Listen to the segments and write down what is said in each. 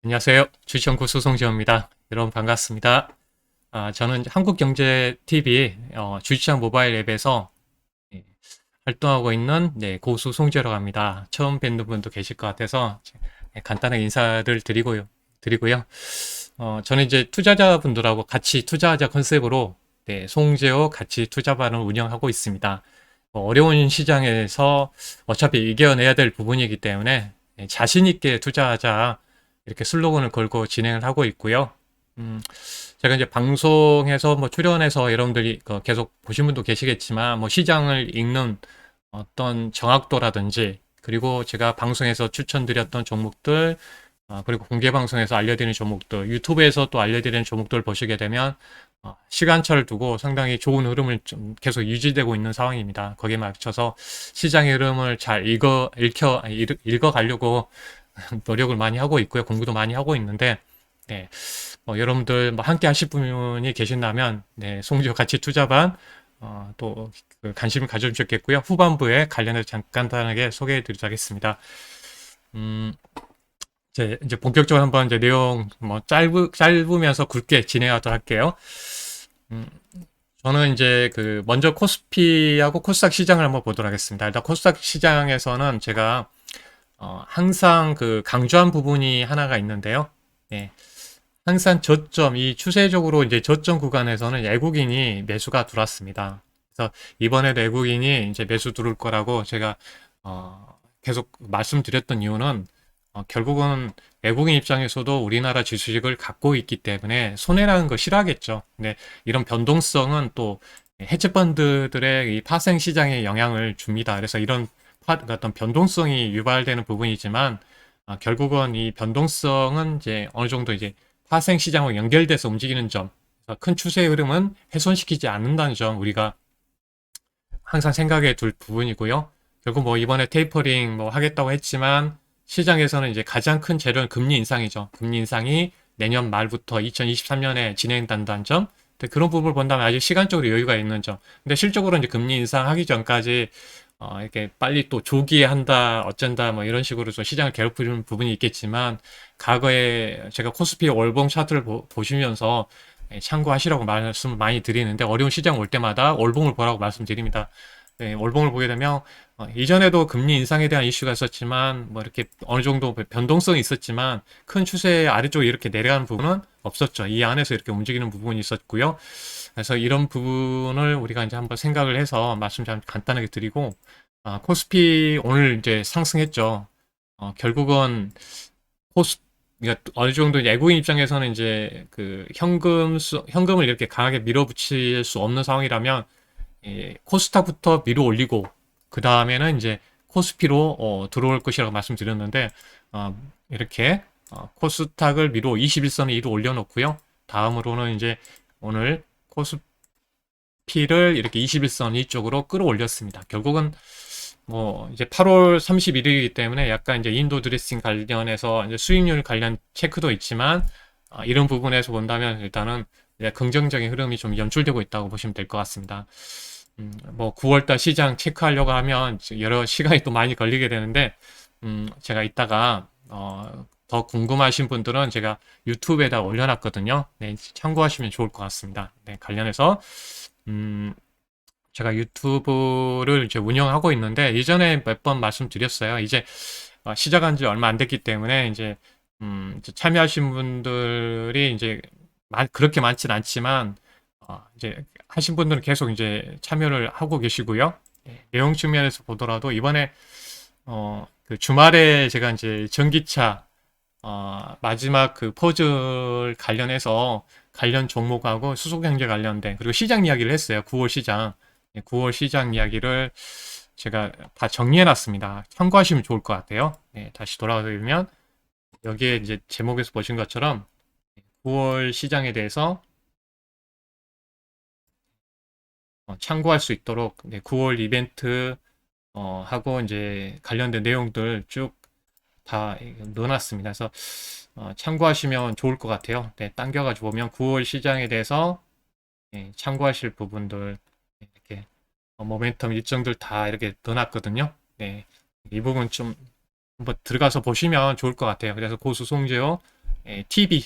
안녕하세요. 주식연구 소송지입니다. 여러분 반갑습니다. 저는 한국경제TV 주식시장 모바일 앱에서 예, 활동하고 있는 고수 송재라고 합니다. 처음 뵙는 분도 계실 것 같아서 간단하게 인사를 드리고요. 저는 이제 투자자분들하고 같이 투자하자 컨셉으로 송재호 같이 투자반을 운영하고 있습니다. 어려운 시장에서 어차피 이겨내야 될 부분이기 때문에 자신 있게 투자하자 이렇게 슬로건을 걸고 진행을 하고 있고요. 제가 이제 방송에서 뭐 출연해서 여러분들이 계속 보신 분도 계시겠지만 뭐 시장을 읽는 어떤 정확도라든지 그리고 제가 방송에서 추천드렸던 종목들 그리고 공개 방송에서 알려드리는 종목들 유튜브에서 또 알려드리는 종목들 보시게 되면 시간차를 두고 상당히 좋은 흐름을 좀 계속 유지되고 있는 상황입니다. 거기에 맞춰서 시장의 흐름을 잘 읽어가려고 노력을 많이 하고 있고요. 공부도 많이 하고 있는데, 네, 여러분들 뭐 함께 하실 분이 계신다면, 송지효 가치 투자반, 또그 관심을 가져주셨겠고요. 후반부에 관련해서 간단하게 소개해 드리도록 하겠습니다. 음, 이제 본격적으로 한번 이제 내용 뭐 짧으면서 굵게 진행하도록 할게요. 음, 저는 이제 먼저 코스피하고 코스닥 시장을 한번 보도록 하겠습니다. 일단 코스닥 시장에서는 제가 항상 강조한 부분이 하나가 있는데요. 네. 항상 이 추세적으로 이제 저점 구간에서는 외국인이 매수가 들어왔습니다. 그래서 이번에도 외국인이 이제 매수 들어올 거라고 제가, 계속 말씀드렸던 이유는, 결국은 외국인 입장에서도 우리나라 주식을 갖고 있기 때문에 손해라는 걸 싫어하겠죠. 근데 이런 변동성은 또 헤지펀드들의 이 파생 시장에 영향을 줍니다. 그래서 이런 어떤 변동성이 유발되는 부분이지만 결국은 이 변동성은 이제 어느 정도 이제 파생 시장과 연결돼서 움직이는 점, 큰 추세의 흐름은 훼손시키지 않는다는 점 우리가 항상 생각해 둘 부분이고요. 결국 뭐 이번에 테이퍼링 뭐 하겠다고 했지만 시장에서는 이제 가장 큰 재료는 금리 인상이죠. 금리 인상이 내년 말부터 2023년에 진행된다는 점. 근데 그런 부분을 본다면 아직 시간적으로 여유가 있는 점. 근데 실적으로 이제 금리 인상하기 전까지 이렇게 빨리 또 조기에 한다, 어쩐다, 뭐 이런 식으로 좀 시장을 괴롭히는 부분이 있겠지만, 과거에 제가 코스피 월봉 차트를 보시면서 참고하시라고 말씀을 많이 드리는데, 어려운 시장 올 때마다 월봉을 보라고 말씀드립니다. 네, 월봉을 보게 되면, 이전에도 금리 인상에 대한 이슈가 있었지만, 뭐 이렇게 어느 정도 변동성이 있었지만, 큰 추세 아래쪽에 이렇게 내려가는 부분은 없었죠. 이 안에서 이렇게 움직이는 부분이 있었고요. 그래서 이런 부분을 우리가 이제 한번 생각을 해서 말씀 좀 간단하게 드리고, 코스피 오늘 이제 상승했죠. 결국은 코스, 그러니까 어느 정도 외국인 입장에서는 이제 현금을 이렇게 강하게 밀어붙일 수 없는 상황이라면, 코스닥부터 밀어 올리고, 그 다음에는 이제 코스피로 들어올 것이라고 말씀드렸는데, 이렇게 코스닥을 21선에 위로 올려놓고요. 다음으로는 이제 오늘 코스피를 이렇게 21선 이쪽으로 끌어올렸습니다. 결국은 뭐 이제 8월 31일이기 때문에 약간 이제 인도 드레싱 관련해서 이제 수익률 관련 체크도 있지만 이런 부분에서 본다면 일단은 이제 긍정적인 흐름이 좀 연출되고 있다고 보시면 될 것 같습니다. 뭐 9월달 시장 체크하려고 하면 여러 시간이 또 많이 걸리게 되는데 제가 이따가 더 궁금하신 분들은 제가 유튜브에다 올려놨거든요. 네, 참고하시면 좋을 것 같습니다. 네, 관련해서 제가 유튜브를 이제 운영하고 있는데 이전에 몇 번 말씀드렸어요. 이제 시작한 지 얼마 안 됐기 때문에 이제 참여하신 분들이 이제 그렇게 많진 않지만 이제 하신 분들은 계속 이제 참여를 하고 계시고요. 내용 측면에서 보더라도 이번에 그 주말에 제가 이제 전기차 마지막 그 퍼즐 관련해서 관련 종목하고 수소경제 관련된 그리고 시장 이야기를 했어요. 9월 시장. 9월 시장 이야기를 제가 다 정리해 놨습니다. 참고하시면 좋을 것 같아요. 네, 다시 돌아가면 여기에 이제 제목에서 보신 것처럼 9월 시장에 대해서 참고할 수 있도록 9월 이벤트 하고 이제 관련된 내용들 쭉 다 넣어놨습니다. 그래서 참고하시면 좋을 것 같아요. 네, 당겨가지고 보면 9월 시장에 대해서 참고하실 부분들 이렇게 모멘텀 일정들 다 이렇게 넣어놨거든요. 네, 이 부분 좀 한번 들어가서 보시면 좋을 것 같아요. 그래서 고수 송재호 TV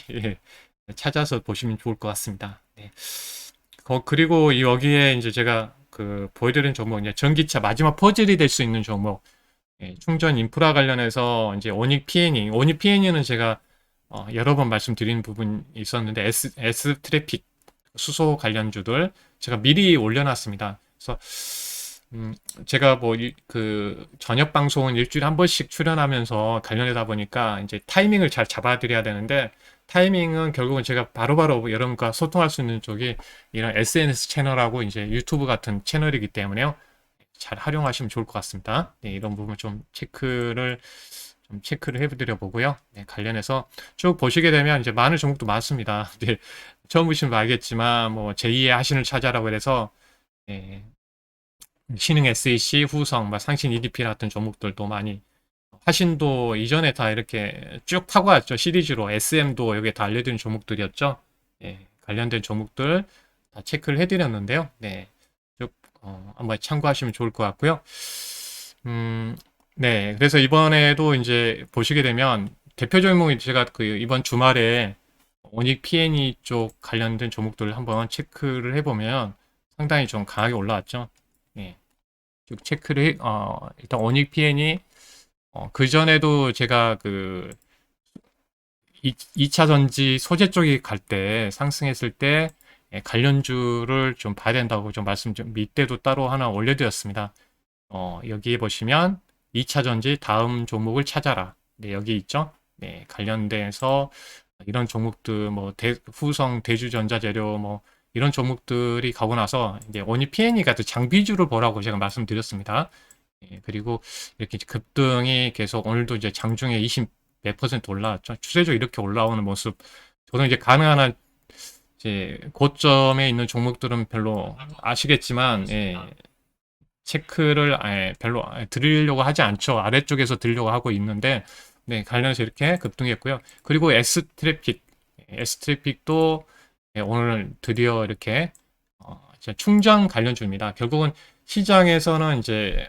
찾아서 보시면 좋을 것 같습니다. 네. 그리고 여기에 이제 제가 보여드린 종목, 이제 전기차 마지막 퍼즐이 될 수 있는 종목, 충전 인프라 관련해서 이제 오닉 PNE, 오닉 PNE는 제가 여러 번 말씀드린 부분이 있었는데 S 트래픽 수소 관련주들 제가 미리 올려놨습니다. 그래서 제가 저녁 방송은 일주일에 한 번씩 출연하면서 관련하다 보니까 이제 타이밍을 잘 잡아드려야 되는데, 타이밍은 결국은 제가 바로바로 여러분과 소통할 수 있는 쪽이 이런 SNS 채널하고 이제 유튜브 같은 채널이기 때문에요. 잘 활용하시면 좋을 것 같습니다. 네, 이런 부분 좀 체크를 해드려 보고요. 네, 관련해서 쭉 보시게 되면 이제 많은 종목도 많습니다. 네, 처음 보시면 알겠지만 뭐 제2의 하신을 찾아라고 해서 신흥 SEC, 후성, 상신 EDP 같은 종목들도 많이, 화신도 이전에 다 이렇게 쭉 타고 왔죠. 시리즈로 SM도 여기에 다 알려드린 종목들이었죠. 관련된 종목들 다 체크를 해드렸는데요. 네, 쭉 한번 참고하시면 좋을 것 같고요. 네, 그래서 이번에도 이제 보시게 되면 대표 종목이 제가 이번 주말에 오닉 PNE 쪽 관련된 종목들을 한번 체크를 해보면 상당히 좀 강하게 올라왔죠. 네, 쭉 체크를 일단 오닉 PNE 그 전에도 제가 2차 전지 소재 쪽이 갈 때 상승했을 때 관련주를 좀 봐야 된다고 좀 말씀 좀 이때도 따로 하나 올려드렸습니다. 여기에 보시면 2차 전지 다음 종목을 찾아라. 네, 여기 있죠. 네, 관련돼서 이런 종목들 후성, 대주전자재료 이런 종목들이 가고 나서 이제 오닉 PNE 같은 장비주를 보라고 제가 말씀드렸습니다. 그리고 이렇게 급등이 계속 오늘도 이제 장중에 20 몇 퍼센트 올라왔죠. 추세적으로 이렇게 올라오는 모습. 저는 이제 가능한 한 이제 고점에 있는 종목들은 별로 아시겠지만, 체크를 별로 드리려고 하지 않죠. 아래쪽에서 드리려고 하고 있는데, 네, 관련해서 이렇게 급등했고요. 그리고 S트래픽도 오늘 드디어 이렇게 충전 관련주입니다. 결국은 시장에서는 이제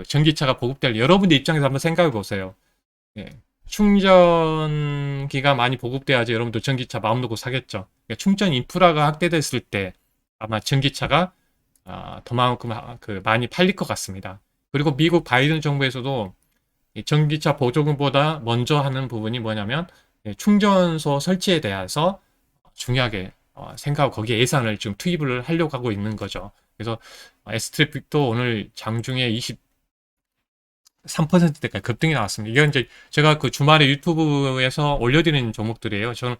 전기차가 보급될, 여러분들 입장에서 한번 생각해 보세요. 충전기가 많이 보급돼야지 여러분들 전기차 마음 놓고 사겠죠. 그러니까 충전 인프라가 확대됐을 때 아마 전기차가 더만큼 많이 팔릴 것 같습니다. 그리고 미국 바이든 정부에서도 이 전기차 보조금보다 먼저 하는 부분이 뭐냐면 충전소 설치에 대해서 중요하게 생각하고 거기에 예산을 지금 투입을 하려고 하고 있는 거죠. 그래서 S트래픽도 오늘 장중에 3%대까지 급등이 나왔습니다. 이건 이제 제가 주말에 유튜브에서 올려드리는 종목들이에요. 저는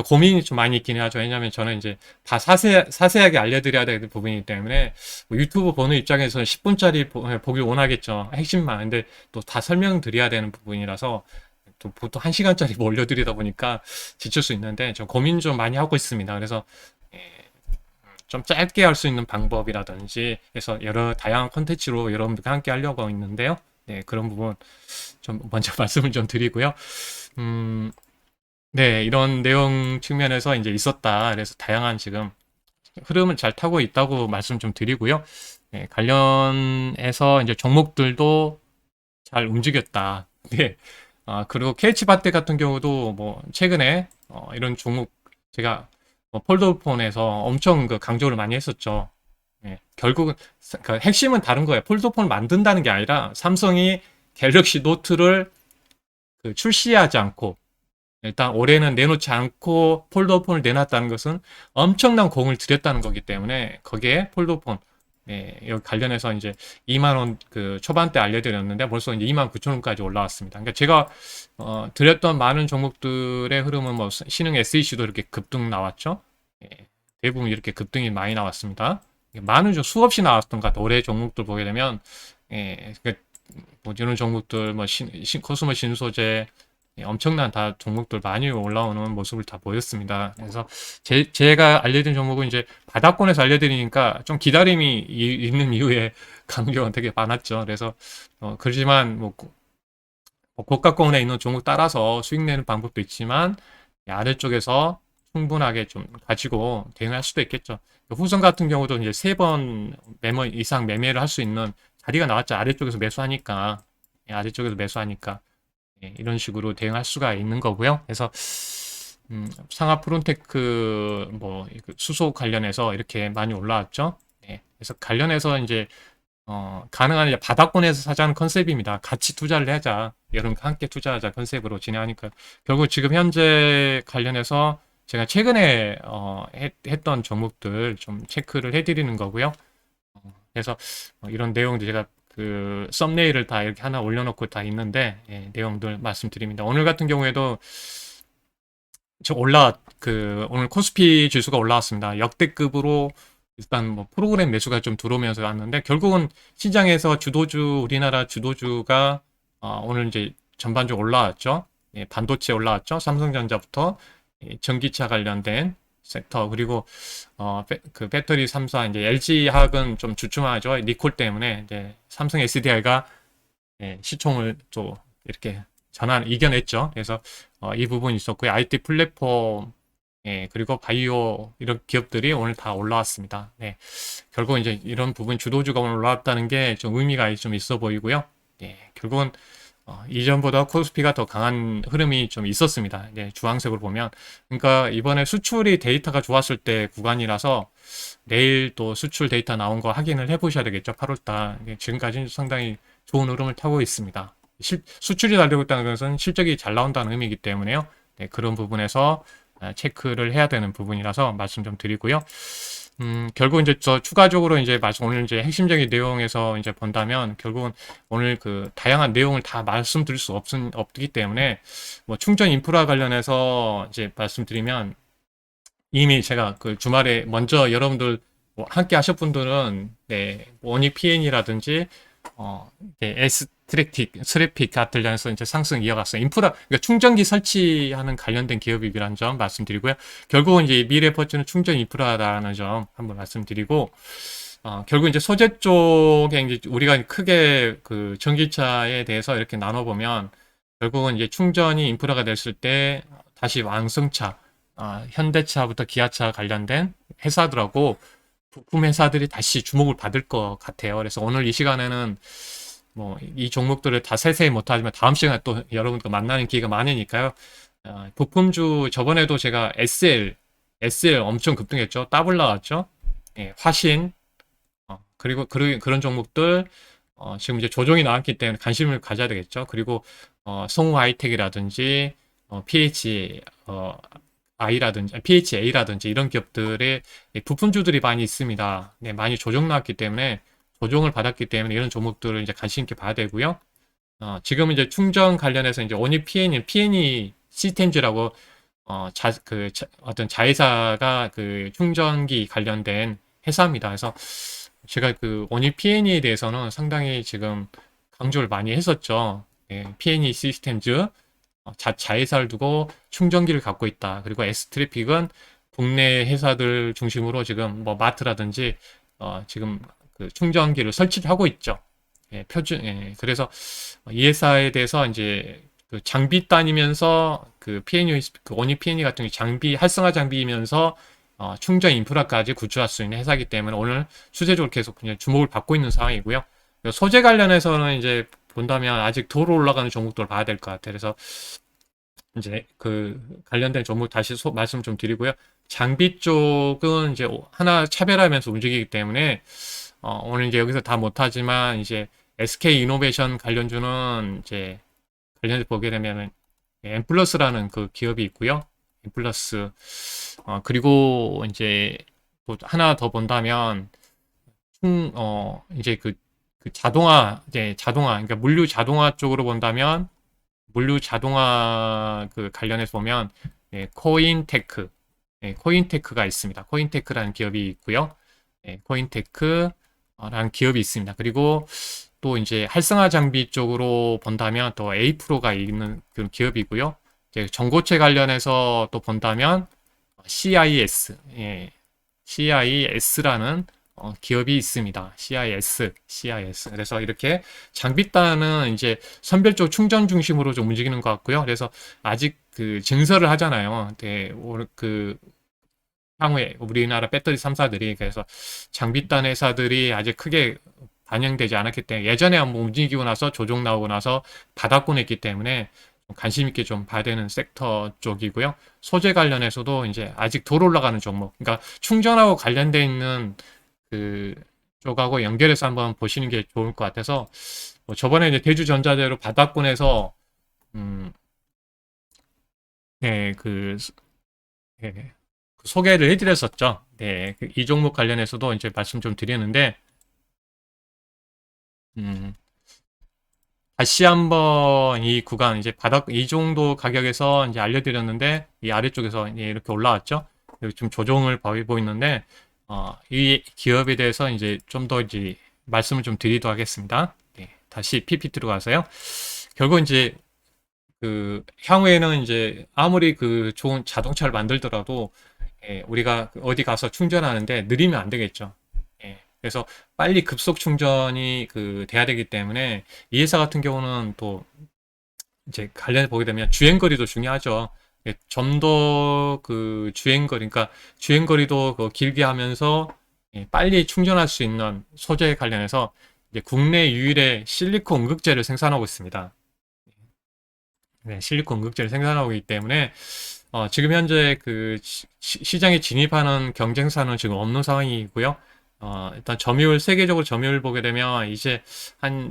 고민이 좀 많이 있긴 하죠. 왜냐하면 저는 이제 다 사세하게 알려드려야 되는 부분이기 때문에 유튜브 보는 입장에서는 10분짜리 보길 원하겠죠. 핵심만. 근데 또 다 설명드려야 되는 부분이라서 또 보통 1시간짜리 올려드리다 보니까 지칠 수 있는데 좀 고민 좀 많이 하고 있습니다. 그래서 좀 짧게 할 수 있는 방법이라든지 해서 여러 다양한 콘텐츠로 여러분들과 함께 하려고 있는데요. 네, 그런 부분 좀 먼저 말씀을 좀 드리고요. 네, 이런 내용 측면에서 이제 있었다. 그래서 다양한 지금 흐름을 잘 타고 있다고 말씀 좀 드리고요. 네, 관련해서 이제 종목들도 잘 움직였다. 네. 그리고 KH바텍 같은 경우도 최근에 이런 종목 제가 폴더폰에서 엄청 강조를 많이 했었죠. 결국은 핵심은 다른 거예요. 폴더폰을 만든다는 게 아니라 삼성이 갤럭시 노트를 출시하지 않고 일단 올해는 내놓지 않고 폴더폰을 내놨다는 것은 엄청난 공을 들였다는 거기 때문에 거기에 폴더폰 여기 관련해서 이제 2만 원 초반대 알려드렸는데 벌써 이제 2만 9천 원까지 올라왔습니다. 그러니까 제가 드렸던 많은 종목들의 흐름은 신흥 SEC도 이렇게 급등 나왔죠. 대부분 이렇게 급등이 많이 나왔습니다. 많은 수없이 나왔던 것 같아요. 올해 종목들 보게 되면 이런 종목들 코스모 신소재 엄청난 다 종목들 많이 올라오는 모습을 다 보였습니다. 그래서 제가 알려드린 종목은 이제 바닥권에서 알려드리니까 좀 기다림이 있는 이유에 강조가 되게 많았죠. 그래서 그렇지만 고가권에 있는 종목 따라서 수익 내는 방법도 있지만 아래쪽에서 충분하게 좀 가지고 대응할 수도 있겠죠. 후성 같은 경우도 이제 3번 이상 매매를 할 수 있는 자리가 나왔죠. 아래쪽에서 매수하니까. 이런 식으로 대응할 수가 있는 거고요. 그래서 상하 프론테크 뭐 수소 관련해서 이렇게 많이 올라왔죠. 네, 그래서 관련해서 이제 가능한 이제 바닥권에서 사자는 컨셉입니다. 같이 투자를 하자. 여러분과 함께 투자하자 컨셉으로 진행하니까 결국 지금 현재 관련해서 제가 최근에 했던 종목들 좀 체크를 해드리는 거고요. 그래서 이런 내용들 제가 그 썸네일을 다 이렇게 하나 올려놓고 다 있는데 예, 내용들 말씀드립니다. 오늘 같은 경우에도 오늘 코스피 지수가 올라왔습니다. 역대급으로 일단 뭐 프로그램 매수가 좀 들어오면서 왔는데 결국은 시장에서 우리나라 주도주가 오늘 이제 전반적으로 올라왔죠. 예, 반도체 올라왔죠. 삼성전자부터 전기차 관련된 섹터 그리고 그 배터리 3사 이제 LG화학은 좀 주춤하죠. 니콜 때문에 이제 삼성 SDI가 시총을 또 이렇게 이겨냈죠. 그래서 이 부분이 있었고요. IT 플랫폼 그리고 바이오 이런 기업들이 오늘 다 올라왔습니다. 네, 결국 이제 이런 부분 주도주가 오늘 올라왔다는 게 좀 의미가 좀 있어 보이고요. 네, 결국은 이전보다 코스피가 더 강한 흐름이 좀 있었습니다. 이제 주황색으로 보면 그러니까 이번에 수출이 데이터가 좋았을 때 구간이라서 내일 또 수출 데이터 나온 거 확인을 해보셔야 되겠죠. 8월달 지금까지 상당히 좋은 흐름을 타고 있습니다. 수출이 잘 되고 있다는 것은 실적이 잘 나온다는 의미이기 때문에요. 네, 그런 부분에서 체크를 해야 되는 부분이라서 말씀 좀 드리고요. 결국 이제 추가적으로 이제 오늘 이제 핵심적인 내용에서 이제 본다면 결국은 오늘 그 다양한 내용을 다 말씀드릴 수 없기 때문에 뭐 충전 인프라 관련해서 이제 말씀드리면 이미 제가 그 주말에 먼저 여러분들 뭐 함께 하실 분들은 네, 원익 PN이라든지 스트래픽 같은 데서 이제 상승 이어갔어요. 그러니까 충전기 설치하는 관련된 기업이라는 점 말씀드리고요. 결국은 이제 미래에너지는 충전 인프라라는 점 한번 말씀드리고, 결국 이제 소재 쪽에 이제 우리가 크게 그 전기차에 대해서 이렇게 나눠보면, 결국은 이제 충전이 인프라가 됐을 때 다시 완성차, 현대차부터 기아차 관련된 회사들하고 부품 회사들이 다시 주목을 받을 것 같아요. 그래서 오늘 이 시간에는 뭐 이 종목들을 다 세세히 못하지만 다음 시간에 또 여러분과 만나는 기회가 많으니까요. 부품주 저번에도 제가 SL 엄청 급등했죠. 더블 나왔죠. 예, 화신 그리고 그런 종목들 지금 이제 조정이 나왔기 때문에 관심을 가져야 되겠죠. 그리고 성우 하이텍이라든지 PHA라든지 이런 기업들의 부품주들이 많이 있습니다. 네, 많이 조정 나왔기 때문에 조정을 받았기 때문에 이런 종목들을 이제 관심 있게 봐야 되고요. 지금 이제 충전 관련해서 이제 원익 PN이 시스템즈라고 어떤 자회사가 그 충전기 관련된 회사입니다. 그래서 제가 그 원익 PN에 대해서는 상당히 지금 강조를 많이 했었죠. PNE 시스템즈 자회사를 두고 충전기를 갖고 있다. 그리고 S트래픽은 국내 회사들 중심으로 지금 뭐 마트라든지 지금 그 충전기를 설치를 하고 있죠. 그래서 이 회사에 대해서 이제 그 장비 따니면서 그 원익 PNE 같은 경우 활성화 장비이면서 충전 인프라까지 구축할 수 있는 회사이기 때문에 오늘 추세적으로 계속 그냥 주목을 받고 있는 상황이고요. 소재 관련해서는 이제 본다면 아직 더 올라가는 종목들을 봐야 될 것 같아요. 그래서 이제 그 관련된 종목 다시 말씀 좀 드리고요. 장비 쪽은 이제 하나 차별하면서 움직이기 때문에 오늘 이제 여기서 다 못하지만 이제 SK 이노베이션 관련주는 이제 관련해서 보게 되면은 엠플러스라는 그 기업이 있고요. 엠플러스 그리고 이제 또 하나 더 본다면 이제 그 자동화 그러니까 물류 자동화 쪽으로 본다면 물류 자동화 그 관련해서 보면 코인테크가 있습니다. 코인테크라는 기업이 있고요. 코인테크라는 기업이 있습니다. 그리고 또 이제 활성화 장비 쪽으로 본다면 또 A프로가 있는 그런 기업이고요. 이제 전고체 관련해서 또 본다면 CIS라는 기업이 있습니다. CIS. 그래서 이렇게 장비단은 이제 선별적 충전 중심으로 좀 움직이는 것 같고요. 그래서 아직 그 증설을 하잖아요. 그 향후에 우리나라 배터리 3사들이 그래서 장비단 회사들이 아직 크게 반영되지 않았기 때문에 예전에 한번 움직이고 나서 조정 나오고 나서 바닥권 했기 때문에 관심 있게 좀 봐야 되는 섹터 쪽이고요. 소재 관련해서도 이제 아직 덜 올라가는 종목, 그러니까 충전하고 관련돼 있는 그 쪽하고 연결해서 한번 보시는 게 좋을 것 같아서 뭐 저번에 이제 대주전자재로 바닥권에서 네, 네, 그 소개를 해드렸었죠. 네, 이 종목 관련해서도 이제 말씀 좀 드리는데 음, 다시 한번 이 구간 이제 바닥 이 정도 가격에서 이제 알려드렸는데 이 아래쪽에서 이제 이렇게 올라왔죠. 여기 좀 조정을 보이는데 이 기업에 대해서 이제 좀 더 이제 말씀을 좀 드리도록 하겠습니다. 네, 다시 PPT로 가서요. 결국 이제 그 향후에는 이제 아무리 그 좋은 자동차를 만들더라도 우리가 어디 가서 충전하는데 느리면 안 되겠죠. 그래서 빨리 급속 충전이 돼야 되기 때문에 이 회사 같은 경우는 또 이제 관련해 보게 되면 주행거리도 중요하죠. 좀 더 그 주행거리, 그러니까 주행거리도 길게 하면서 빨리 충전할 수 있는 소재 관련해서 이제 국내 유일의 실리콘 음극재를 생산하고 있습니다. 네, 실리콘 음극재를 생산하고 있기 때문에 지금 현재 그 시장에 진입하는 경쟁사는 지금 없는 상황이고요. 일단 점유율, 세계적으로 점유율 보게 되면 이제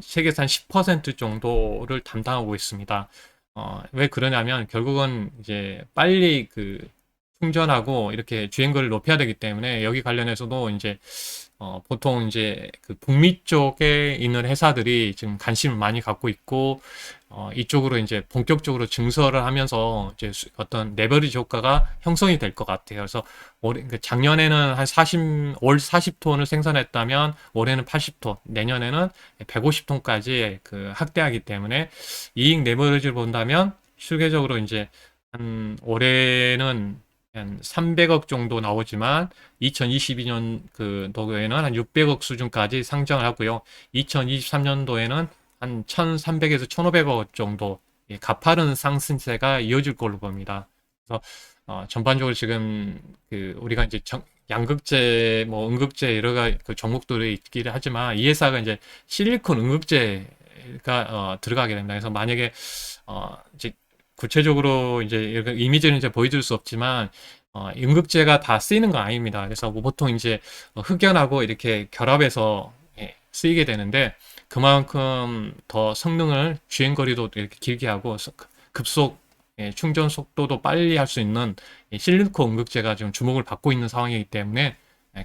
세계에서 한 10% 정도를 담당하고 있습니다. 왜 그러냐면 결국은 이제 빨리 충전하고 이렇게 주행거리를 높여야 되기 때문에 여기 관련해서도 이제 보통 이제 북미 쪽에 있는 회사들이 지금 관심을 많이 갖고 있고 이쪽으로 이제 본격적으로 증설을 하면서 이제 어떤 레버리지 효과가 형성이 될 것 같아요. 그래서 작년에는 한 올 40톤을 생산했다면 올해는 80톤, 내년에는 150톤까지 확대하기 때문에 이익 레버리지를 본다면 실계적으로 이제 한 올해는 한 300억 정도 나오지만 2022년 도에는 한 600억 수준까지 상장을 하고요. 2023년도에는 한 1,300에서 1,500억 정도 가파른 상승세가 이어질 걸로 봅니다. 그래서 전반적으로 지금 우리가 이제 양극재, 뭐 음극재 여러 가지 종목들이 있기를 하지만 이 회사가 이제 실리콘 음극재가 들어가게 됩니다. 그래서 만약에 이제 구체적으로 이제 이렇게 이미지는 이제 보여줄 수 없지만 음극재가 다 쓰이는 건 아닙니다. 그래서 뭐 보통 이제 흑연하고 이렇게 결합해서 쓰이게 되는데 그만큼 더 성능을 주행거리도 이렇게 길게 하고 급속 충전 속도도 빨리 할 수 있는 실리콘 음극재가 지금 주목을 받고 있는 상황이기 때문에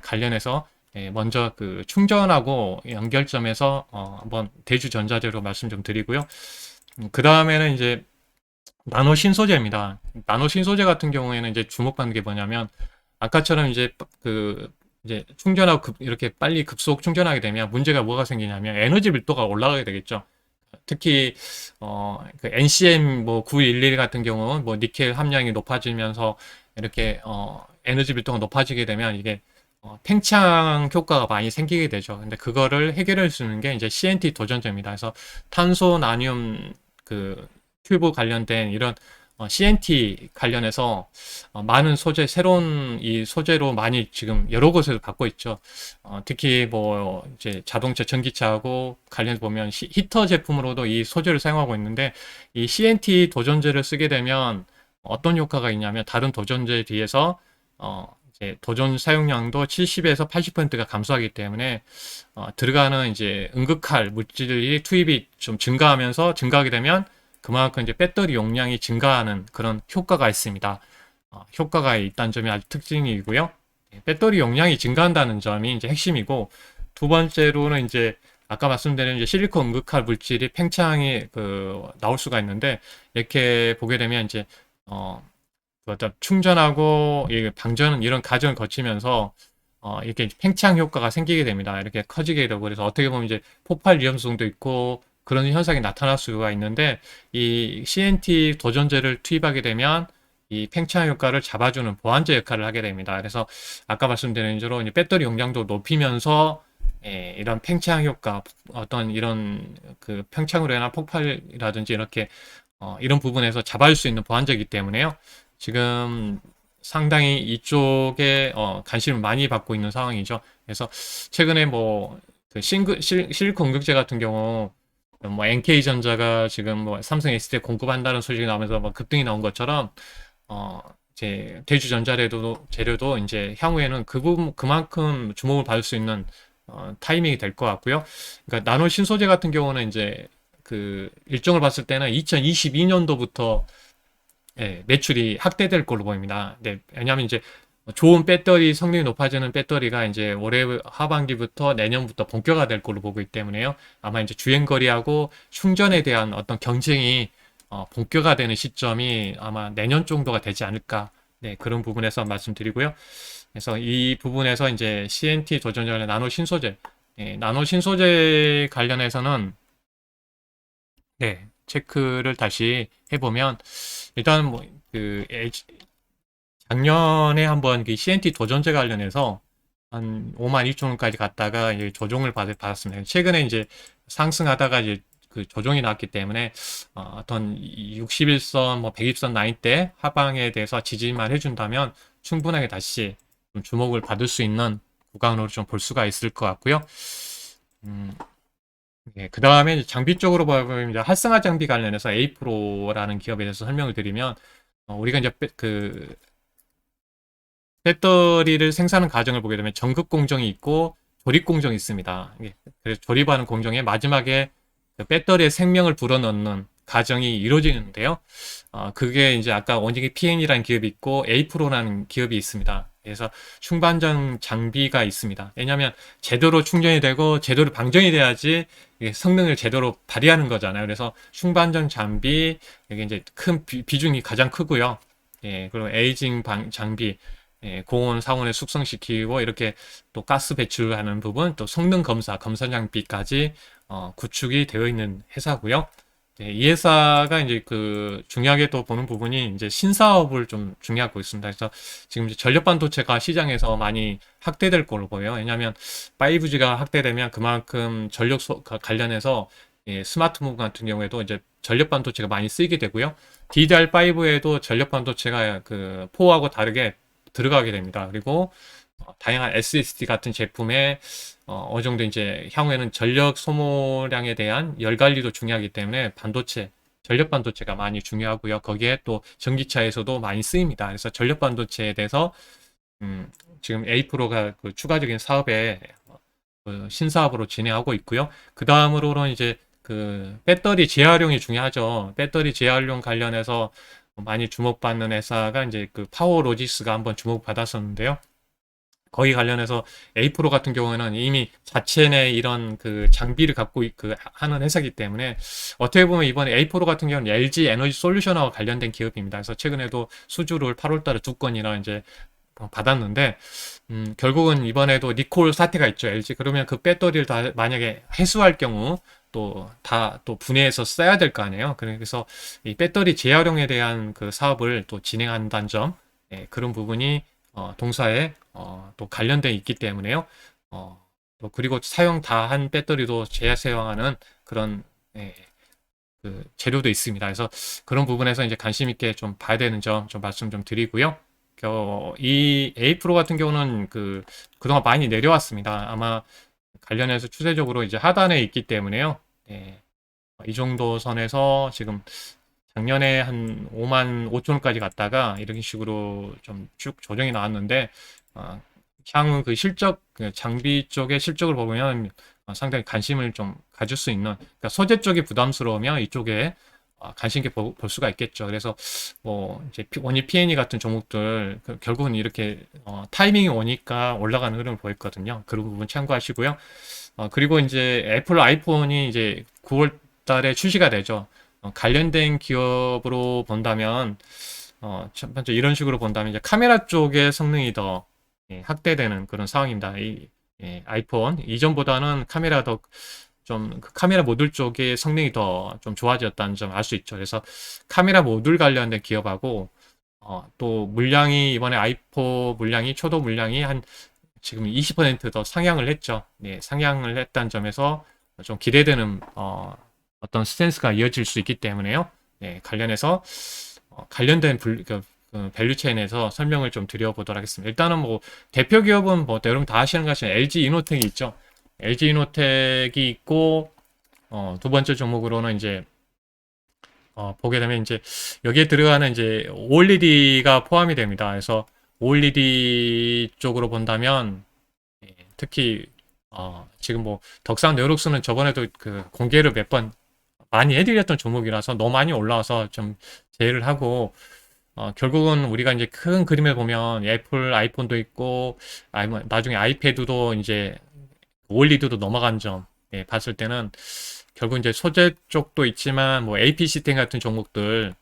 관련해서 먼저 충전하고 연결점에서 한번 대주전자재로 말씀 좀 드리고요. 그 다음에는 이제 나노 신소재입니다. 나노 신소재 같은 경우에는 이제 주목받는 게 뭐냐면 아까처럼 이제 충전하고 이렇게 빨리 급속 충전하게 되면 문제가 뭐가 생기냐면 에너지 밀도가 올라가게 되겠죠. 특히 NCM 뭐 911 같은 경우 뭐 니켈 함량이 높아지면서 이렇게 에너지 밀도가 높아지게 되면 이게 팽창 효과가 많이 생기게 되죠. 근데 그거를 해결할 수 있는 게 이제 CNT 도전제입니다. 그래서 탄소 나뉨 튜브 관련된 이런 CNT 관련해서 많은 새로운 이 소재로 많이 지금 여러 곳에서 받고 있죠. 특히 뭐 이제 자동차, 전기차하고 관련해서 보면 히터 제품으로도 이 소재를 사용하고 있는데 이 CNT 도전제를 쓰게 되면 어떤 효과가 있냐면 다른 도전제에 비해서 이제 도전 사용량도 70에서 80%가 감소하기 때문에 들어가는 이제 응급할 물질이 투입이 좀 증가하게 되면 그만큼 이제 배터리 용량이 증가하는 그런 효과가 있습니다. 효과가 있다는 점이 아주 특징이고요. 배터리 용량이 증가한다는 점이 이제 핵심이고, 두 번째로는 이제 아까 말씀드린 이제 실리콘 응급할 물질이 팽창이 나올 수가 있는데, 이렇게 보게 되면 이제 어떤 충전하고 방전 이런 과정을 거치면서 이렇게 팽창 효과가 생기게 됩니다. 이렇게 커지게 되고, 그래서 어떻게 보면 이제 폭발 위험성도 있고 그런 현상이 나타날 수가 있는데, 이 CNT 도전제를 투입하게 되면 이 팽창 효과를 잡아주는 보완제 역할을 하게 됩니다. 그래서 아까 말씀드린 대로 배터리 용량도 높이면서 이런 팽창 효과, 어떤 이런 팽창으로 인한 폭발이라든지 이렇게 이런 부분에서 잡아줄 수 있는 보완제이기 때문에요. 지금 상당히 이쪽에 관심을 많이 받고 있는 상황이죠. 그래서 최근에 뭐 실리콘 음극재 같은 경우 뭐 NK전자가 지금 뭐 삼성 SD에 공급한다는 소식이 나오면서 뭐 급등이 나온 것처럼 어 이제 재료도 이제 향후에는 그만큼 주목을 받을 수 있는 타이밍이 될 것 같고요. 그러니까 나노 신소재 같은 경우는 이제 그 일정을 봤을 때는 2022년도부터 예, 매출이 확대될 걸로 보입니다. 네, 왜냐하면 이제 좋은 배터리 성능이 높아지는 배터리가 이제 올해 하반기부터 내년부터 본격화될 걸로 보고 있기 때문에요. 아마 이제 주행거리하고 충전에 대한 어떤 경쟁이 본격화되는 시점이 아마 내년 정도가 되지 않을까. 네, 그런 부분에서 말씀드리고요. 그래서 이 부분에서 이제 CNT 도전자 나노 신소재, 나노 신소재 관련해서는 네, 체크를 다시 해보면 일단 뭐그 작년에 한번 그 CNT 도전제 관련해서 한 5만 2천 원까지 갔다가 이제 조정을 받았습니다. 최근에 이제 상승하다가 이제 그 조정이 나왔기 때문에 어떤 61선, 뭐 120선 라인 때 하방에 대해서 지지만 해준다면 충분하게 다시 좀 주목을 받을 수 있는 구간으로 좀 볼 수가 있을 것 같고요. 음, 예, 그 다음에 장비 쪽으로 보면 이제 활성화 장비 관련해서 에이프로라는 기업에 대해서 설명을 드리면 우리가 이제 배터리를 생산하는 과정을 보게 되면 전극 공정이 있고 조립 공정이 있습니다. 그래서 조립하는 공정에 마지막에 그 배터리의 생명을 불어넣는 과정이 이루어지는데요. 그게 이제 아까 원적이 PN이라는 기업이 있고 A프로라는 기업이 있습니다. 그래서 충반전 장비가 있습니다. 왜냐하면 제대로 충전이 되고 제대로 방전이 돼야지 성능을 제대로 발휘하는 거잖아요. 그래서 충반전 장비 이게 이제 큰 비중이 가장 크고요. 예, 그리고 에이징 장비, 고온 상온에 숙성시키고 이렇게 또 가스 배출하는 부분, 또 성능 검사 장비까지 구축이 되어 있는 회사고요. 이 회사가 이제 그 중요하게 또 보는 부분이 이제 신사업을 좀 중요하고 있습니다. 그래서 지금 이제 전력 반도체가 시장에서 많이 확대될 걸로 보여요. 왜냐하면 5G가 확대되면 그만큼 관련해서 스마트폰 같은 경우에도 이제 전력 반도체가 많이 쓰이게 되고요. DDR5에도 전력 반도체가 그 4하고 다르게 들어가게 됩니다. 그리고 다양한 SSD 같은 제품에 어느 정도 이제 향후에는 전력 소모량에 대한 열 관리도 중요하기 때문에 전력 반도체가 많이 중요하고요. 거기에 또 전기차에서도 많이 쓰입니다. 그래서 전력 반도체에 대해서 지금 A프로가 그 추가적인 사업에 그 신사업으로 진행하고 있고요. 그 다음으로는 이제 그 배터리 재활용이 중요하죠. 배터리 재활용 관련해서 많이 주목받는 회사가 이제 그 파워로직스가 한번 주목받았었는데요. 거기 관련해서 에이프로 같은 경우에는 이미 자체 내 이런 그 장비를 갖고 하는 회사이기 때문에 어떻게 보면 이번에 에이프로 같은 경우는 LG 에너지 솔루션하고 관련된 기업입니다. 그래서 최근에도 수주를 8월 달에 2건이나 이제 받았는데 결국은 이번에도 리콜 사태가 있죠. LG. 그러면 그 배터리를 다 만약에 회수할 경우 또 분해해서 써야 될 거 아니에요. 그래서 이 배터리 재활용에 대한 그 사업을 또 진행한다는 점, 그런 부분이 동사에 또 관련돼 있기 때문에요. 또 그리고 사용 다 한 배터리도 재사용하는 그런 그 재료도 있습니다. 그래서 그런 부분에서 이제 관심 있게 좀 봐야 되는 점 좀 말씀 좀 드리고요. 이 A 프로 같은 경우는 그동안 많이 내려왔습니다. 아마 관련해서 추세적으로 이제 하단에 있기 때문에요. 이 정도 선에서 지금 작년에 한 5만 5천 원까지 갔다가 이런 식으로 좀 쭉 조정이 나왔는데 향후 그 장비 쪽의 실적을 보면 상당히 관심을 좀 가질 수 있는, 그러니까 소재 쪽이 부담스러우면 이쪽에 관심 있게 볼 수가 있겠죠. 그래서 뭐 이제 원희 PNE 같은 종목들 결국은 이렇게 타이밍이 오니까 올라가는 흐름을 보였거든요. 그런 부분 참고하시고요. 그리고 이제 애플 아이폰이 이제 9월 달에 출시가 되죠. 관련된 기업으로 본다면 첫 번째 이런 식으로 본다면 이제 카메라 쪽의 성능이 더 확대되는 그런 상황입니다. 아이폰 이전보다는 카메라 더 좀 카메라 모듈 쪽의 성능이 더 좀 좋아졌다는 점 알 수 있죠. 그래서 카메라 모듈 관련된 기업하고 또 물량이 이번에 아이폰 물량이 초도 물량이 한 지금 20%더 상향을 했죠. 상향을 했다는 점에서 좀 기대되는 어떤 스탠스가 이어질 수 있기 때문에요. 관련해서 관련된 그 밸류체인에서 설명을 좀 드려보도록 하겠습니다. 일단은 뭐 대표 기업은 뭐 여러분 다 아시는 것 같지만 LG 이노텍이 있죠. LG 이노텍이 있고 두 번째 종목으로는 이제 보게 되면 이제 여기에 들어가는 이제 OLED가 포함이 됩니다. 그래서 OLED 쪽으로 본다면 특히 지금 뭐 덕산 네오룩스는 저번에도 그 공개를 몇 번 많이 해드렸던 종목이라서 너무 많이 올라와서 좀 제외를 하고 결국은 우리가 이제 큰 그림을 보면 애플 아이폰도 있고 뭐 나중에 아이패드도 이제 OLED도 넘어간 점 봤을 때는 결국 이제 소재 쪽도 있지만 뭐 AP 시스템 같은 종목들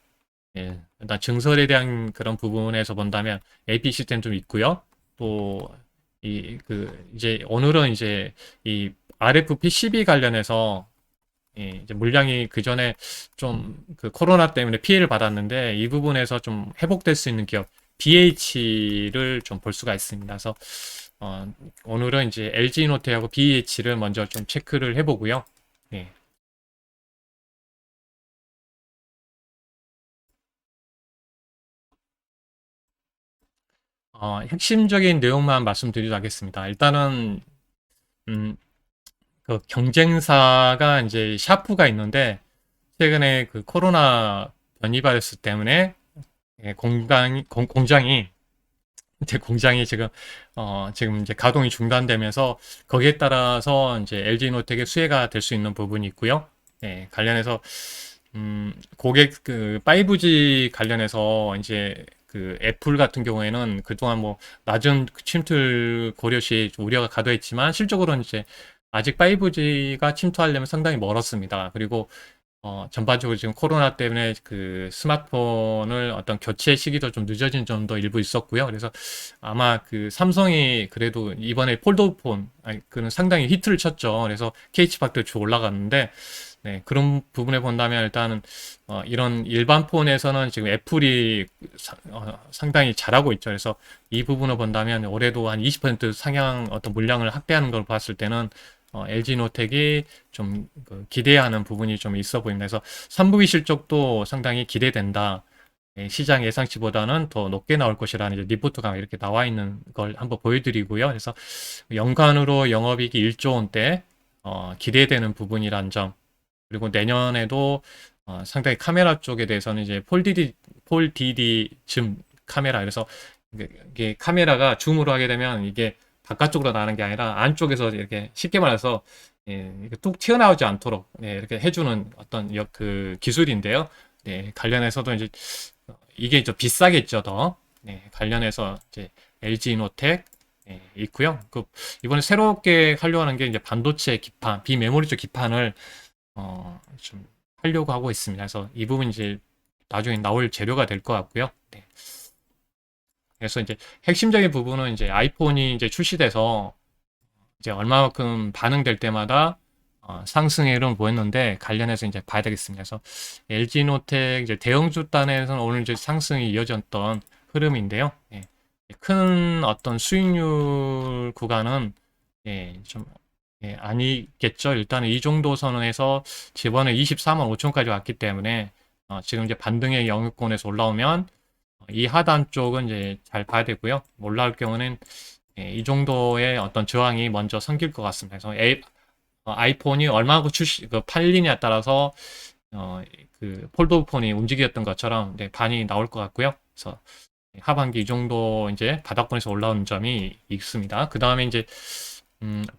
일단 증설에 대한 그런 부분에서 본다면 AP 시스템 좀 있고요. 또 이제 오늘은 이제 이 RF PCB 관련해서 이제 물량이 그 전에 좀 그 코로나 때문에 피해를 받았는데 이 부분에서 좀 회복될 수 있는 기업 BH를 좀 볼 수가 있습니다. 그래서 오늘은 이제 LG노트하고 BH를 먼저 좀 체크를 해보고요. 예. 핵심적인 내용만 말씀드리도록 하겠습니다. 일단은 음, 그 경쟁사가 이제 샤프가 있는데 최근에 그 코로나 변이 바이러스 때문에 공장이 이제 공장이 지금 이제 가동이 중단되면서 거기에 따라서 이제 LG노텍의 수혜가 될 수 있는 부분이 있고요. 관련해서 고객 그 5G 관련해서 이제 그 애플 같은 경우에는 그동안 뭐 낮은 침투 고려 시 우려가 가도했지만 실적으로는 이제 아직 5G가 침투하려면 상당히 멀었습니다. 그리고 전반적으로 지금 코로나 때문에 그 스마트폰을 어떤 교체 시기도 좀 늦어진 점도 일부 있었고요. 그래서 아마 그 삼성이 그래도 이번에 폴더폰, 아니, 그는 상당히 히트를 쳤죠. 그래서 KH박도 쭉 올라갔는데, 네, 그런 부분에 본다면 일단은, 이런 일반 폰에서는 지금 애플이 상당히 잘하고 있죠. 그래서 이 부분을 본다면 올해도 한 20% 상향 어떤 물량을 확대하는 걸 봤을 때는 LG노텍이 좀그 기대하는 부분이 좀 있어 보입니다. 그래서 3분기 실적도 상당히 기대된다. 시장 예상치보다는 더 높게 나올 것이라는 이제 리포트가 이렇게 나와 있는 걸 한번 보여드리고요. 그래서 연간으로 영업이익이 1조 원대 기대되는 부분이란 점. 그리고 내년에도 상당히 카메라 쪽에 대해서는 이제 폴DD 줌 카메라. 그래서 이게 카메라가 줌으로 하게 되면 이게 바깥쪽으로 나가는 게 아니라 안쪽에서 이렇게 쉽게 말해서 이렇게 뚝 튀어나오지 않도록 이렇게 해주는 어떤 그 기술인데요. 관련해서도 이제 이게 좀 비싸겠죠, 더. 관련해서 이제 LG노텍 있고요. 이번에 새롭게 하려고 하는 게 이제 반도체 기판, 비메모리 쪽 기판을 좀 하려고 하고 있습니다. 그래서 이 부분 이제 나중에 나올 재료가 될 것 같고요. 그래서 이제 핵심적인 부분은 이제 아이폰이 이제 출시돼서 이제 얼마만큼 반응될 때마다 상승의 흐름을 보였는데 관련해서 이제 봐야 되겠습니다. 그래서 LG노텍 이제 대형주 단에서는 오늘 이제 상승이 이어졌던 흐름인데요. 큰 어떤 수익률 구간은 좀 아니겠죠. 일단은 이 정도 선에서 지번에 24만 5천까지 왔기 때문에 지금 이제 반등의 영역권에서 올라오면 이 하단 쪽은 이제 잘 봐야 되고요. 올라올 경우는 이 정도의 어떤 저항이 먼저 생길 것 같습니다. 그래서 아이폰이 얼마나 팔리냐에 따라서 그 폴더폰이 움직였던 것처럼 반이 나올 것 같고요. 그래서 하반기 이 정도 이제 바닥권에서 올라오는 점이 있습니다. 그 다음에 이제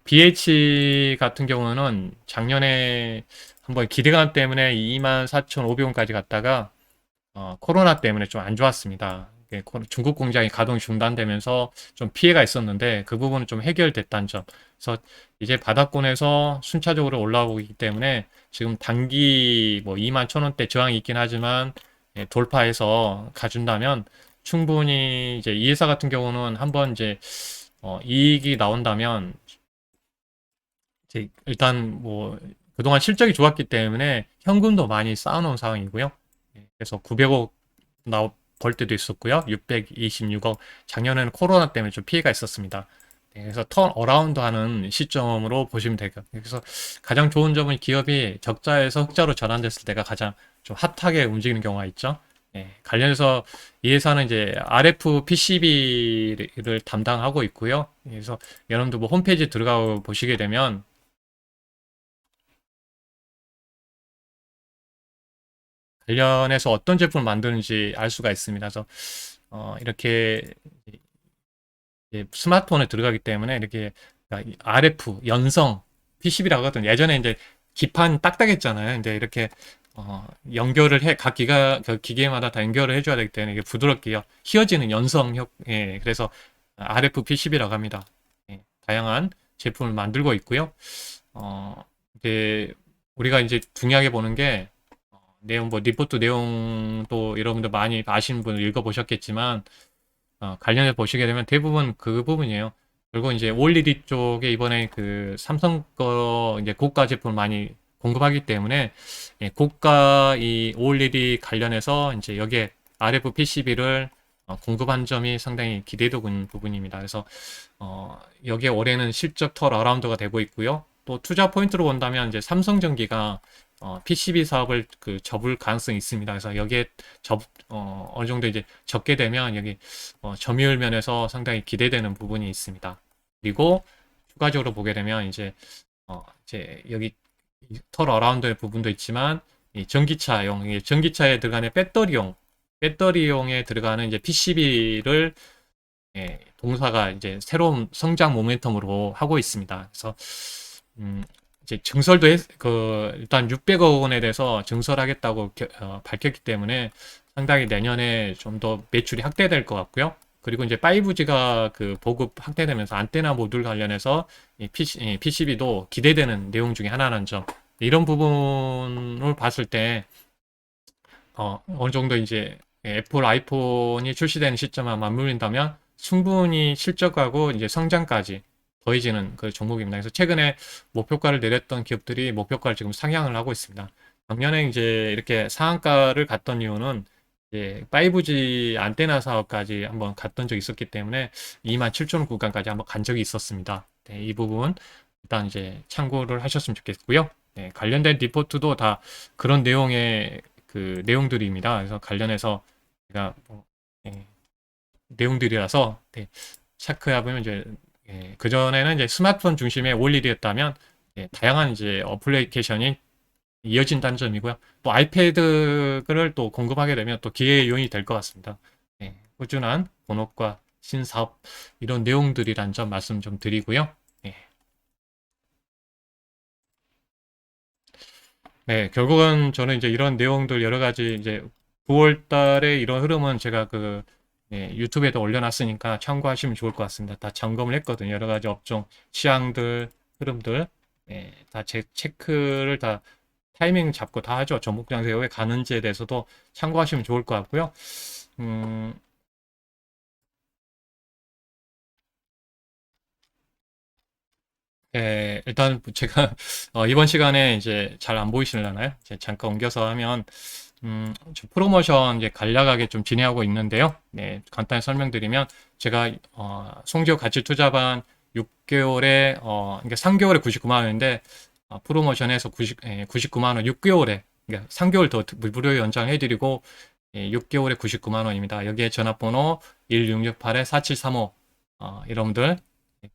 BH 같은 경우는 작년에 한번 기대감 때문에 24,500원까지 갔다가 코로나 때문에 좀 안 좋았습니다. 중국 공장이 가동이 중단되면서 좀 피해가 있었는데 그 부분은 좀 해결됐다는 점. 그래서 이제 바닥권에서 순차적으로 올라오고 있기 때문에 지금 단기 뭐 21,000원대 저항이 있긴 하지만 돌파해서 가준다면 충분히 이제 이 회사 같은 경우는 한번 이제 이익이 나온다면 이제 일단 뭐 그동안 실적이 좋았기 때문에 현금도 많이 쌓아놓은 상황이고요. 그래서 900억 벌 때도 있었고요. 626억. 작년에는 코로나 때문에 좀 피해가 있었습니다. 그래서 턴 어라운드 하는 시점으로 보시면 되고요. 그래서 가장 좋은 점은 기업이 적자에서 흑자로 전환됐을 때가 가장 좀 핫하게 움직이는 경우가 있죠. 관련해서 이 회사는 이제 RF PCB를 담당하고 있고요. 그래서 여러분들 뭐 홈페이지 들어가 보시게 되면 관련해서 어떤 제품을 만드는지 알 수가 있습니다. 그래서 이렇게 스마트폰에 들어가기 때문에 이렇게 RF, 연성, PCB라고 하거든요. 예전에 이제 기판 딱딱했잖아요. 이제 이렇게 연결을 각 그 기계마다 다 연결을 해줘야 되기 때문에 이게 부드럽게 휘어지는 예, 그래서 RF PCB라고 합니다. 예, 다양한 제품을 만들고 있고요. 이제 우리가 이제 중요하게 보는 게 내용, 리포트 내용도 여러분들 많이 아시는 분 읽어보셨겠지만 관련해 보시게 되면 대부분 그 부분이에요. 그리고 이제 OLED 쪽에 이번에 그 삼성 거 이제 고가 제품을 많이 공급하기 때문에 고가 이 OLED 관련해서 이제 여기에 RF PCB를 공급한 점이 상당히 기대되는 부분입니다. 그래서 여기에 올해는 실적 털 어라운드가 되고 있고요. 또 투자 포인트로 본다면 이제 삼성전기가 PCB 사업을 접을 가능성이 있습니다. 그래서 여기에 어느 정도 이제 접게 되면 여기 점유율 면에서 상당히 기대되는 부분이 있습니다. 그리고 추가적으로 보게 되면 이제 여기 털 어라운드의 부분도 있지만 이 전기차에 들어가는 배터리용에 들어가는 이제 PCB를 동사가 이제 새로운 성장 모멘텀으로 하고 있습니다. 그래서 이제 일단 600억 원에 대해서 증설하겠다고 밝혔기 때문에 상당히 내년에 좀 더 매출이 확대될 것 같고요. 그리고 이제 5G가 그 보급 확대되면서 안테나 모듈 관련해서 이 PCB도 기대되는 내용 중에 하나라는 점. 이런 부분을 봤을 때 어느 정도 이제 애플 아이폰이 출시되는 시점과 맞물린다면 충분히 실적하고 이제 성장까지 더해지는 그 종목입니다. 그래서 최근에 목표가를 내렸던 기업들이 목표가를 지금 상향을 하고 있습니다. 작년에 이제 이렇게 상한가를 갔던 이유는 이제 5G 안테나 사업까지 한번 갔던 적이 있었기 때문에 27,000원 구간까지 한번 간 적이 있었습니다. 네, 이 부분 일단 이제 참고를 하셨으면 좋겠고요. 네, 관련된 리포트도 다 그런 내용의 그 내용들입니다. 그래서 관련해서 제가 내용들이라서 체크해 보면 이제 그전에는 이제 스마트폰 중심의 올일이었다면 다양한 이제 어플리케이션이 이어진다는 점이고요. 또 아이패드를 또 공급하게 되면 또 기회의 요인이 될 것 같습니다. 꾸준한 본업과 신사업 이런 내용들이란 점 말씀 좀 드리고요. 네, 결국은 저는 이제 이런 내용들 여러 가지 이제 9월 달에 이런 흐름은 제가 유튜브에도 올려놨으니까 참고하시면 좋을 것 같습니다. 다 점검을 했거든요. 여러 가지 업종, 시황들, 흐름들, 다 체크를 다 타이밍 잡고 다 하죠. 전북 장세에 왜 가는지에 대해서도 참고하시면 좋을 것 같고요. 음, 일단 제가 이번 시간에 이제 잘 안 보이시려나요? 이제 잠깐 옮겨서 하면 저 프로모션 이제 간략하게 좀 진행하고 있는데요. 네, 간단히 설명드리면 제가 송지효 가치 투자반 6개월에 그러니까 3개월에 99만 원인데 프로모션에서 99만 원 6개월에 그러니까 3개월 더 무료 연장해드리고 6개월에 99만 원입니다. 여기에 전화번호 1668-4735 여러분들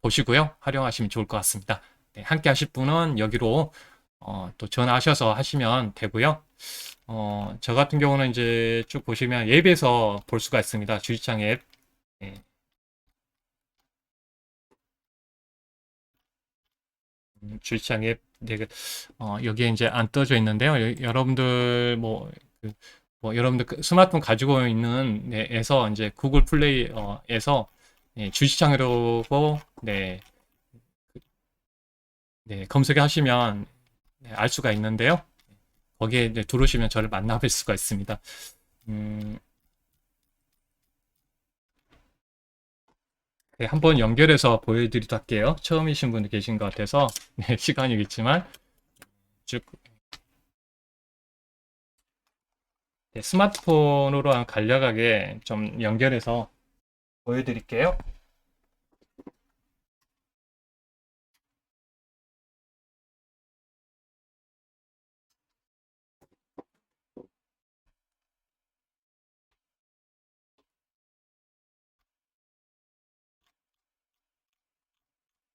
보시고요. 활용하시면 좋을 것 같습니다. 네, 함께 하실 분은 여기로 또 전화하셔서 하시면 되고요. 저 같은 경우는 이제 쭉 보시면 앱에서 볼 수가 있습니다. 주식창 앱. 예, 주식창 앱. 네, 여기에 이제 안 떠져 있는데요. 여러분들 여러분들 스마트폰 가지고 있는 에서 이제 구글 플레이에서 주식창으로 검색하시면 알 수가 있는데요. 거기에 이제 들어오시면 저를 만나뵐 수가 있습니다. 음, 네, 한번 연결해서 보여드리도록 할게요. 처음이신 분이 계신 것 같아서 네, 시간이겠지만 쭉 스마트폰으로 간략하게 좀 연결해서 보여드릴게요.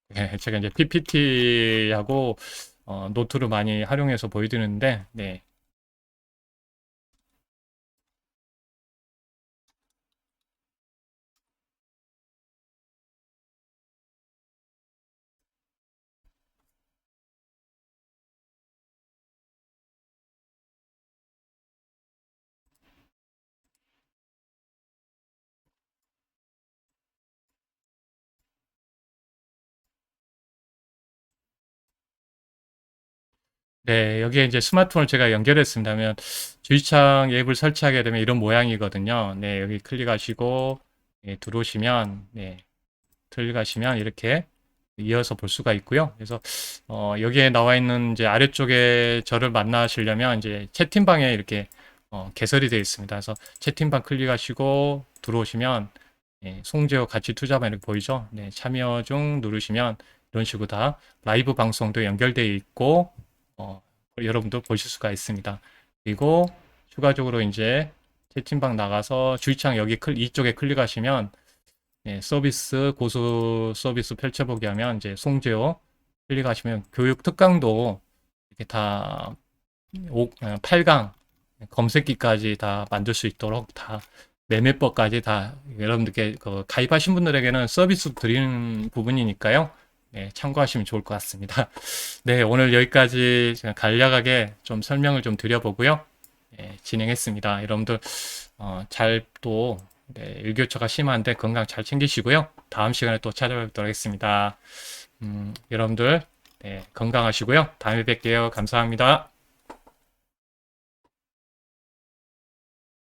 네, 제가 이제 PPT하고 노트를 많이 활용해서 보여드리는데, 네. 네, 여기에 이제 스마트폰을 제가 연결했습니다. 하면 주의창 앱을 설치하게 되면 이런 모양이거든요. 네, 여기 클릭하시고 네, 들어오시면 네, 클릭하시면 이렇게 이어서 볼 수가 있고요. 그래서 여기에 나와 있는 이제 아래쪽에 저를 만나시려면 이제 채팅방에 이렇게 개설이 되어 있습니다. 그래서 채팅방 클릭하시고 들어오시면 네, 송재호 가치 투자방 이렇게 보이죠? 네, 참여 중 누르시면 이런 식으로 다 라이브 방송도 연결되어 있고 여러분도 보실 수가 있습니다. 그리고 추가적으로 이제 채팅방 나가서 주의창 여기 이쪽에 클릭하시면 네, 서비스 고수 서비스 펼쳐보기 하면 이제 송재호 클릭하시면 교육 특강도 이렇게 다 8강 검색기까지 다 만들 수 있도록 다 매매법까지 다 여러분들께 가입하신 분들에게는 서비스 드리는 부분이니까요. 네, 참고하시면 좋을 것 같습니다. 네, 오늘 여기까지 제가 간략하게 좀 설명을 좀 드려보고요. 네, 진행했습니다. 여러분들 잘 또 일교차가 심한데 건강 잘 챙기시고요. 다음 시간에 또 찾아뵙도록 하겠습니다. 여러분들 건강하시고요. 다음에 뵐게요. 감사합니다.